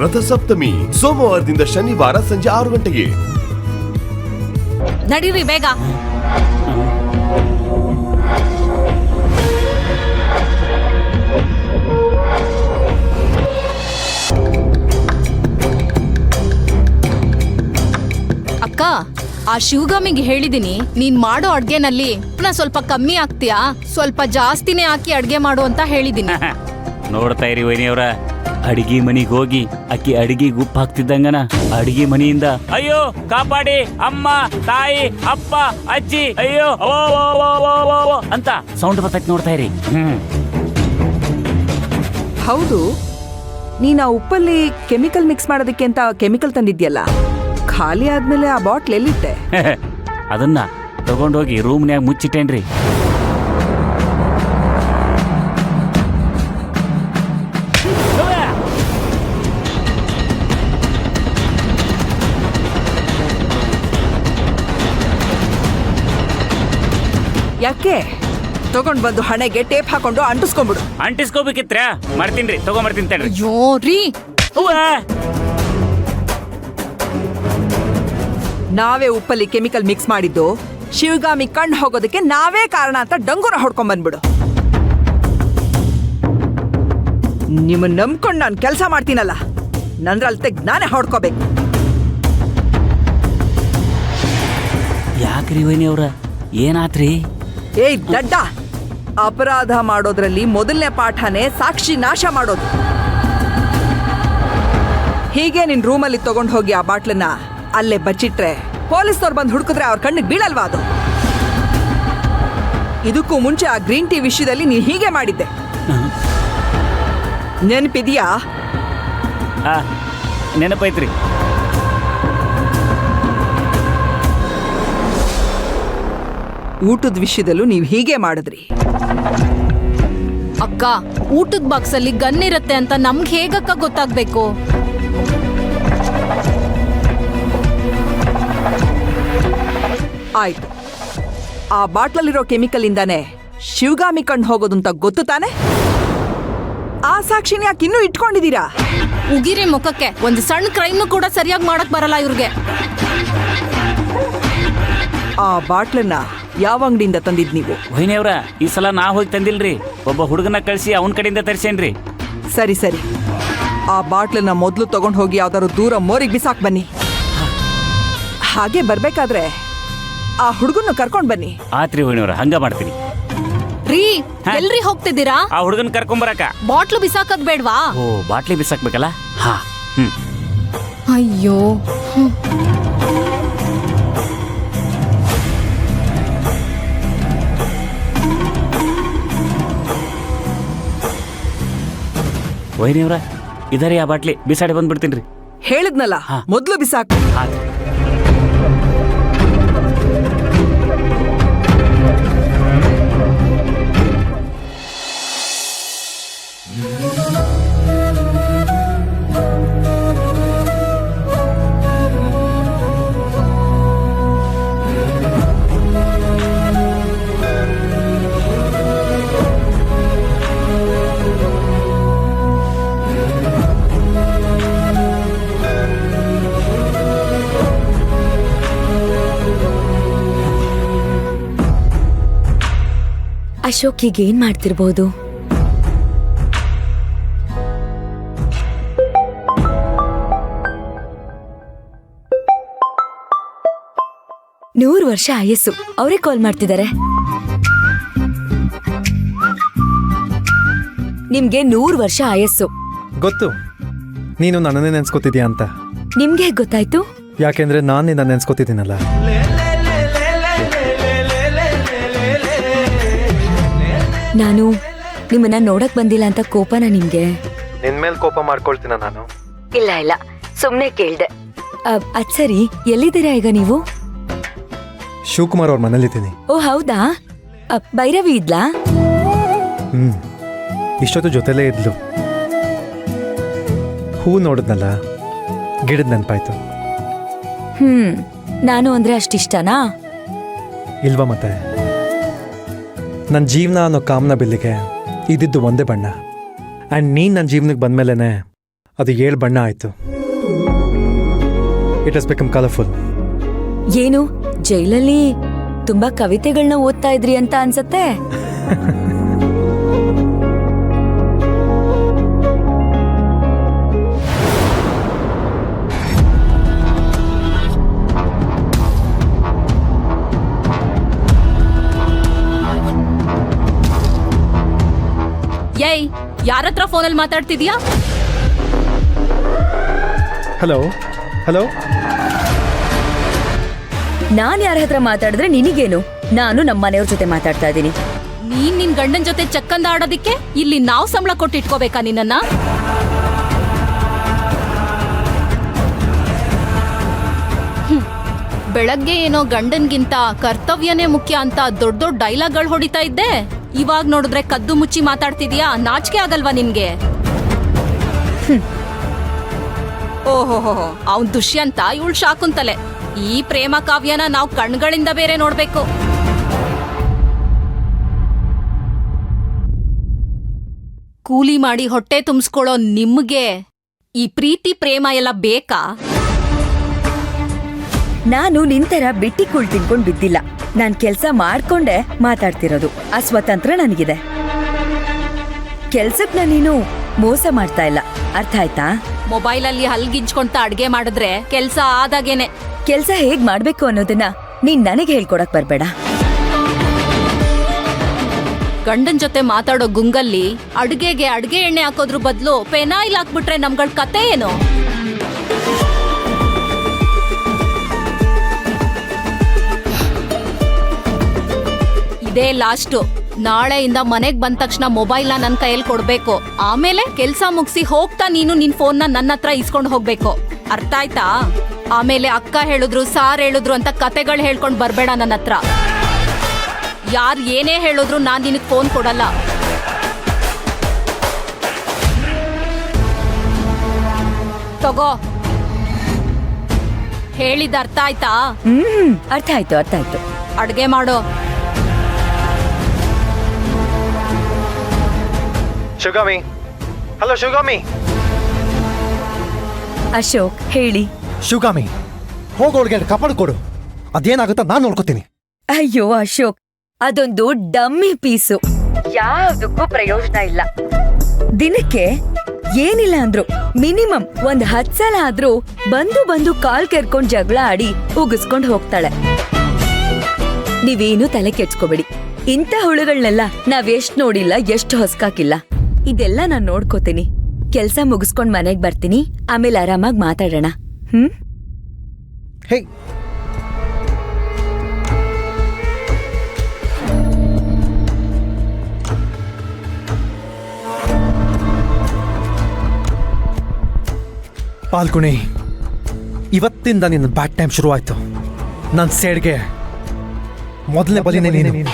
ರಥಸಪ್ತಮಿ ಸೋಮವಾರದಿಂದ ಶನಿವಾರ ಸಂಜೆ 6 ಗಂಟೆಗೆ. ನಡೀರಿ ಬೇಗ. ಅಕ್ಕ, ಆ ಶಿವಗಾಮಿಗೆ ಹೇಳಿದೀನಿ, ನೀನ್ ಮಾಡೋ ಅಡ್ಗೆನಲ್ಲಿ ಸ್ವಲ್ಪ ಕಮ್ಮಿ ಆಗ್ತೀಯಾ, ಸ್ವಲ್ಪ ಜಾಸ್ತಿನೇ ಹಾಕಿ ಅಡ್ಗೆ ಮಾಡು ಅಂತ ಹೇಳಿದೀನಿ. ನೋಡ್ತಾ ಇರಿ ವೈನಿಯವರ, ಅಡಿಗೆ ಮನಿಗೆ ಹೋಗಿ ಅಕ್ಕಿ ಅಡಿಗೆಗೆ ಉಪ್ಪು ಹಾಕ್ತಿದ್ದಂಗನ ಅಡಿಗೆ ಮನೆಯಿಂದ ಅಯ್ಯೋ ಕಾಪಾಡಿ ಅಮ್ಮ ತಾಯಿ ಅಪ್ಪ ಅಜ್ಜಿ ಅಯ್ಯೋ ಅಂತ ಸೌಂಡ್ ಬರ್ತೈತಿ. ನೋಡ್ತಾ ಇರಿ. ಹೌದು, ನೀನ್ ಆ ಉಪ್ಪಲ್ಲಿ ಕೆಮಿಕಲ್ ಮಿಕ್ಸ್ ಮಾಡೋದಕ್ಕೆ ಅಂತ ಕೆಮಿಕಲ್ ತಂದಿದ್ಯಲ್ಲ, ಖಾಲಿ ಆದ್ಮೇಲೆ ಆ ಬಾಟ್ಲ್ ಎಲ್ಲಿಟ್ಟೆ? ಅದನ್ನ ತಗೊಂಡೋಗಿ ರೂಮ್ನ್ಯಾಗ ಮುಚ್ಚಿಟ್ಟೇನ್ರಿ. ಯಾಕೆ? ತಗೊಂಡ್ ಬಂದು ಹಣೆಗೆ ಟೇಪ್ ಹಾಕೊಂಡು ಅಂಟಿಸ್ಕೊಂಡ್ಬಿಡು. ಅಂಟಿಸ್ಕೋಬೇಕಿತ್ರ ಮಾಡ್ತೀನ್ರಿ, ತಗೊಂಬರ್ತೀನಿ ತಡ್ರಿ. ಜೋರಿ ನಾವೇ ಉಪ್ಪಲ್ಲಿ ಕೆಮಿಕಲ್ ಮಿಕ್ಸ್ ಮಾಡಿದ್ದು, ಶಿವಗಾಮಿ ಕಣ್ಣು ಹೋಗೋದಕ್ಕೆ ನಾವೇ ಕಾರಣ ಅಂತ ಡಂಗೂರ ಹೊಡ್ಕೊಂಡ್ ಬಂದ್ಬಿಡು. ನಿಮ್ಮನ್ನ ನಂಬ್ಕೊಂಡು ನಾನು ಕೆಲಸ ಮಾಡ್ತೀನಲ್ಲ, ನನ್ರಲ್ಲಿ ತೆಗ್ ನಾನೇ ಹೊಡ್ಕೋಬೇಕು. ಯಾಕ್ರಿ ವೈನಿಯವ್ರ, ಏನಾತ್ರಿ? ಏಯ್ ದಡ್ಡ, ಅಪರಾಧ ಮಾಡೋದ್ರಲ್ಲಿ ಮೊದಲನೇ ಪಾಠನೇ ಸಾಕ್ಷಿ ನಾಶ ಮಾಡೋದು. ಹೀಗೆ ನಿನ್ ರೂಮಲ್ಲಿ ತಗೊಂಡು ಹೋಗಿ ಆ ಬಾಟ್ಲನ್ನ ಅಲ್ಲೇ ಬಚ್ಚಿಟ್ರೆ ಪೊಲೀಸ್ನವ್ರು ಬಂದು ಹುಡುಕಿದ್ರೆ ಅವ್ರ ಕಣ್ಣಿಗೆ ಬೀಳಲ್ವಾ ಅದು? ಇದಕ್ಕೂ ಮುಂಚೆ ಆ ಗ್ರೀನ್ ಟೀ ವಿಷಯದಲ್ಲಿ ನೀನ್ ಹೀಗೆ ಮಾಡಿದ್ದೆ, ನೆನಪಿದ್ಯಾ? ನೆನಪೈತ್ರಿ. ಊಟದ ವಿಷಯದಲ್ಲೂ ನೀವು ಹೀಗೆ ಮಾಡಿದ್ರಿ. ಅಕ್ಕ, ಊಟದ ಬಾಕ್ಸ್ ಅಲ್ಲಿ ಗನ್ ಇರತ್ತೆ ಅಂತ ನಮ್ಗೆ ಹೇಗಕ್ಕ ಗೊತ್ತಾಗ್ಬೇಕು? ಆಯ್ತು, ಆ ಬಾಟ್ಲಲ್ಲಿರೋ ಕೆಮಿಕಲ್ ಇಂದಾನೆ ಶಿವಗಾಮಿ ಕಣ್ಣು ಹೋಗೋದು ಅಂತ ಗೊತ್ತು ತಾನೆ? ಆ ಸಾಕ್ಷಿನ ಯಾಕೆ ಇನ್ನೂ ಇಟ್ಕೊಂಡಿದ್ದೀರಾ? ಉಗಿರಿ ಮುಖಕ್ಕೆ. ಒಂದು ಸಣ್ಣ ಕ್ರೈಮ್ ಕೂಡ ಸರಿಯಾಗಿ ಮಾಡಕ್ ಬರಲ್ಲ ಇವ್ರಿಗೆ. ಆ ಬಾಟ್ಲನ್ನ ಯಾವ ಅಂಗಡಿಯಿಂದ ತಂದಿದ್ ನೀವು? ವೈನಿಯವ್ರ, ಈ ಸಲ ನಾ ಹೋಗಿ ತಂದಿಲ್ರಿ, ಒಬ್ಬ ಹುಡುಗನ ಕಳಿಸಿ ಅವನ ಕಡೆಯಿಂದ ತರಿಸೇನ್ರಿ. ಸರಿ ಸರಿ, ಆ ಬಾಟ್ಲನ್ನ ಮೊದಲು ತಗೊಂಡು ಹೋಗಿ ಯಾವ್ದಾದ್ರು ದೂರ ಮೋರಿಗೆ ಬಿಸಾಕ್ ಬನ್ನಿ. ಹಾಗೆ ಬರ್ಬೇಕಾದ್ರೆ ಆ ಹುಡುಗನ್ನ ಕರ್ಕೊಂಡ್ ಬನ್ನಿ. ಆತ್ರಿ ವೈನಿಯವ್ರ, ಹಂಗ ಮಾಡ್ತೀನಿ. ರೀ, ಎಲ್ರಿ ಹೋಗ್ತಿದ್ದೀರಾ? ಆ ಹುಡುಗನ್ ಕರ್ಕೊಂಬರಕ. ಬಾಟ್ಲು ಬಿಸಾಕದ್ ಬೇಡ್ವಾ? ಓ, ಬಾಟ್ಲಿ ಬಿಸಾಕ್ಬೇಕಲ್ಲ. ಹಾ. ಅಯ್ಯೋ, ವೈನಿಯವ್ರ, ಇದರಿ ಆ ಬಾಟ್ಲಿ, ಬಿಸಾಡಿ ಬಂದ್ಬಿಡ್ತೀನಿ. ಹೇಳಿದ್ನಲ್ಲ, ಮೊದ್ಲು ಬಿಸಾಕು. ಅಶೋಕ್ ಈಗ ಏನ್ ಮಾಡ್ತಿರ್ಬೋದು? ನೂರು ವರ್ಷ ಆಯಸ್ಸು. ಅವರೇ ಕಾಲ್ ಮಾಡ್ತಿದ್ದಾರೆ. ನಿಮ್ಗೆ 100 ವರ್ಷ ಆಯಸ್ಸು. ಗೊತ್ತು, ನೀನು ನನ್ನನ್ನೇ ನೆನ್ಸ್ಕೊತಿದ್ಯಾ ಅಂತ. ನಿಮ್ಗೆ ಹೇಗ್ ಗೊತ್ತಾಯ್ತು? ಯಾಕೆಂದ್ರೆ ನಾನು ನಿನ್ನ ನೆನ್ಸ್ಕೊತಿದ್ದೀನಲ್ಲ. ನಾನು ನಿಮ್ಮನ್ನ ನೋಡಕ್ ಬಂದಿಲ್ಲ ಅಂತ ಕೋಪನ ನಿಮ್ಗೆ? ನಿನ್ ಮೇಲೆ ಕೋಪ ಮಾಡ್ಕೊಳ್ತೀನ ನಾನು? ಇಲ್ಲ ಇಲ್ಲ, ಸುಮ್ನೆ ಕೇಳ್ದೆ. ಅದ್ ಸರಿ, ಎಲ್ಲಿದ್ದೀರಾ ಈಗ ನೀವು? ಶಿವಕುಮಾರ್ ಅವ್ರ ಮನೇಲಿದ್ದೀನಿ. ಓ ಹೌದಾ? ಭೈರವಿ ಇದ್ಲಾ? ಇಷ್ಟೊತ್ತು ಜೊತೆಲೇ ಇದ್ಲು. ಹೂ ನೋಡಿದ್ನಲ್ಲ, ಗಿಡದ ನೆನಪಾಯ್ತು. ನಾನು ಅಂದ್ರೆ ಅಷ್ಟಿಷ್ಟನಾ? ಇಲ್ವಾ ಮತ್ತೆ? ನನ್ನ ಜೀವನ ಅನ್ನೋ ಕಾಮನ ಬಿಲ್ಲಿಗೆ ಇದ್ದಿದ್ದು ಒಂದೇ ಬಣ್ಣ. ಆ್ಯಂಡ್ ನೀನು ನನ್ನ ಜೀವನಕ್ಕೆ ಬಂದಮೇಲೆ ಅದು 7 ಬಣ್ಣ ಆಯಿತು. It has become colourful. ಏನು ಜೈಲಲ್ಲಿ ತುಂಬಾ ಕವಿತೆಗಳನ್ನ ಓದ್ತಾ ಇದ್ರಿ ಅಂತ ಅನ್ಸತ್ತೆ. ಏಯ್, ಯಾರತ್ರ ಫೋನಲ್ಲಿ ಮಾತಾಡ್ತಿದ್ಯಾ? Hello hello. ನಾನ್ ಯಾರ ಹತ್ರ ಮಾತಾಡಿದ್ರೆ ನಿನಗೇನು? ನಾನು ನಮ್ಮ ಮನೆಯವ್ರ ಜೊತೆ ಮಾತಾಡ್ತಾ ಇದ್ದೀನಿ. ನೀನ್ ನಿನ್ ಗಂಡನ್ ಜೊತೆ ಚಕ್ಕಂದ ಆಡೋದಿಕ್ಕೆ ಇಲ್ಲಿ ನಾವ್ ಸಂಬಳ ಕೊಟ್ಟು ಇಟ್ಕೋಬೇಕಾ ನಿನ್ನನ್ನ? ಬೆಳಗ್ಗೆ ಏನೋ ಗಂಡನ್ಗಿಂತ ಕರ್ತವ್ಯನೇ ಮುಖ್ಯ ಅಂತ ದೊಡ್ಡ ದೊಡ್ಡ ಡೈಲಾಗ್ಗಳು ಹೊಡಿತಾ ಇದ್ದೆ. ಇವಾಗ ನೋಡಿದ್ರೆ ಕದ್ದು ಮುಚ್ಚಿ ಮಾತಾಡ್ತಿದ್ಯಾ? ನಾಚಿಕೆ ಆಗಲ್ವಾ ನಿನ್ಗೆ? ಓಹೋಹೋ, ಅವ್ನ್ ದುಷ್ಯಂತ, ಇವಳು ಶಾಕುಂತಲೆ. ಈ ಪ್ರೇಮ ಕಾವ್ಯನ ನಾವು ಕಣ್ಗಳಿಂದ ಬೇರೆ ನೋಡ್ಬೇಕು. ಕೂಲಿ ಮಾಡಿ ಹೊಟ್ಟೆ ತುಂಬಿಸ್ಕೊಳ್ಳೋ ನಿಮ್ಗೆ ಈ ಪ್ರೀತಿ ಪ್ರೇಮ ಎಲ್ಲ ಬೇಕಾ? ನಾನು ನಿಂತರ ಬಿಟ್ಟಿ ಕೂಳ್ ತಿನ್ಕೊಂಡ್ ಬಿದ್ದಿಲ್ಲ. ನಾನ್ ಕೆಲ್ಸ ಮಾಡ್ಕೊಂಡೆ ಮಾತಾಡ್ತಿರೋದು. ಆ ಸ್ವತಂತ್ರ ನನಗಿದೆ. ಕೆಲ್ಸಕ್ ನೀನು ಮೋಸ ಮಾಡ್ತಾ ಇಲ್ಲ, ಅರ್ಥ ಆಯ್ತಾ? ಮೊಬೈಲಲ್ಲಿ ಹಲ್ಗಿಂಚ್ಕೊಂತ ಅಡ್ಗೆ ಮಾಡಿದ್ರೆ ಕೆಲ್ಸ ಆದಾಗೇನೆ. ಕೆಲ್ಸ ಹೇಗ್ ಮಾಡ್ಬೇಕು ಅನ್ನೋದನ್ನ ನೀನ್ ನನಗೆ ಹೇಳ್ಕೊಡಕ್ ಬರ್ಬೇಡ. ಗಂಡನ್ ಜೊತೆ ಮಾತಾಡೋ ಗುಂಗಲ್ಲಿ ಅಡ್ಗೆಗೆ ಅಡ್ಗೆ ಎಣ್ಣೆ ಹಾಕೋದ್ರ ಬದಲು ಪೆನಾಯಿಲ್ ಹಾಕ್ಬಿಟ್ರೆ ನಮ್ಗಳ ಕತೆ ಏನು? ಇದೇ ಲಾಸ್ಟು. ನಾಳೆಯಿಂದ ಮನೆಗ್ ಬಂದ ತಕ್ಷಣ ಮೊಬೈಲ್ನ ನನ್ ಕೈಯಲ್ಲಿ ಕೊಡ್ಬೇಕು. ಆಮೇಲೆ ಕೆಲ್ಸ ಮುಗಿಸಿ ಹೋಗ್ತಾ ನೀನು ನಿನ್ ಫೋನ್ನ ನನ್ನ ಹತ್ರ ಇಸ್ಕೊಂಡು ಹೋಗ್ಬೇಕು, ಅರ್ಥ ಆಯ್ತಾ? ಆಮೇಲೆ ಅಕ್ಕ ಹೇಳಿದ್ರು, ಸಾರ್ ಹೇಳಿದ್ರು ಅಂತ ಕತೆಗಳು ಹೇಳ್ಕೊಂಡ್ ಬರ್ಬೇಡ ನನ್ನ ಹತ್ರ. ಯಾರ್ ಏನೇ ಹೇಳಿದ್ರು ನಾನ್ ನಿನಗ್ ಫೋನ್ ಕೊಡಲ್ಲ. ತಗೋ, ಹೇಳಿದ ಅರ್ಥ ಆಯ್ತಾ? ಅರ್ಥ ಆಯ್ತು, ಅರ್ಥ ಆಯ್ತು. ಅಡ್ಗೆ ಮಾಡೋ. ಶಿವಗಾಮಿ, ಹಲೋ ಶಿವಗಾಮಿ. ಅಶೋಕ್ ಹೇಳಿ. ಶಿವಗಾಮಿ, ಹೋಗೋಳ್ಗೆ ಕಾಪಾಡು ಕೊಡು. ಅದೇನಾಗುತ್ತಾ ನಾನು ನೋಡ್ಕೋತೀನಿ. ಅಯ್ಯೋ ಅಶೋಕ್, ಅದೊಂದು ಡಮ್ಮಿ ಪೀಸು, ಯಾವ್ದಕ್ಕೂ ಪ್ರಯೋಜನ ಇಲ್ಲ. ದಿನಕ್ಕೆ ಏನಿಲ್ಲ ಅಂದ್ರು ಮಿನಿಮಮ್ 10 ಸಲ ಆದ್ರೂ ಬಂದು ಕಾಲ್ ಕೆರ್ಕೊಂಡ್ ಜಗಳ ಆಡಿ ಉಗಿಸ್ಕೊಂಡ್ ಹೋಗ್ತಾಳೆ. ನೀವೇನು ತಲೆ ಕೆಡ್ಸ್ಕೋಬೇಡಿ. ಇಂಥ ಹುಳುಗಳನ್ನೆಲ್ಲ ನಾವೆಷ್ಟ್ ನೋಡಿಲ್ಲ, ಎಷ್ಟು ಹೊಸ್ಕಾಕಿಲ್ಲ. ಇದೆಲ್ಲ ನಾನ್ ನೋಡ್ಕೋತೀನಿ. ಕೆಲ್ಸ ಮುಗಿಸ್ಕೊಂಡ್ ಮನೆಗ್ ಬರ್ತೀನಿ, ಆಮೇಲೆ ಆರಾಮಾಗಿ ಮಾತಾಡೋಣ. ಹೇ, ಪಾಲ್ಗುಣಿ, ಇವತ್ತಿಂದ ನಿನ್ನ ಬ್ಯಾಡ್ ಟೈಮ್ ಶುರುವಾಯ್ತು. ನನ್ನ ಸೇಡ್ಗೆ ಮೊದಲನೇ ಬಲಿನೇ ನೀನು.